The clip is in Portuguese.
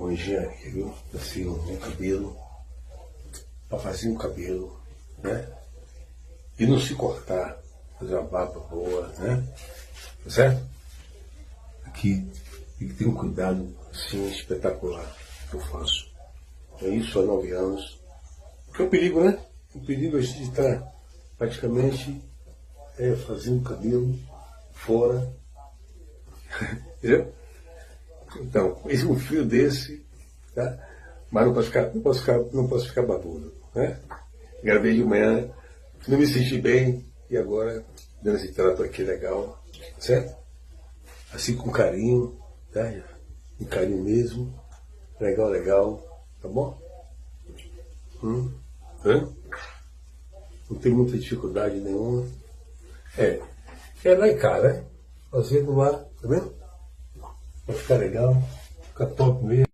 com engenharia, viu? Assim, um cabelo, para fazer um cabelo, né? E não se cortar, fazer uma barba boa, né? Tá certo? Aqui tem que ter um cuidado assim, espetacular que eu faço. É isso há 9 anos. Porque é um perigo, né? O perigo é de estar praticamente fazendo cabelo fora. Entendeu? Então, um fio desse, tá? Mas não posso ficar babudo, né? Gravei de manhã, não me senti bem e agora dando esse trato aqui legal, certo? Assim com carinho, tá? Com carinho mesmo, legal, legal, tá bom? Não tem muita dificuldade nenhuma. É lá em cá, né? Fazendo lá, tá vendo? Vai ficar legal, ficar top mesmo.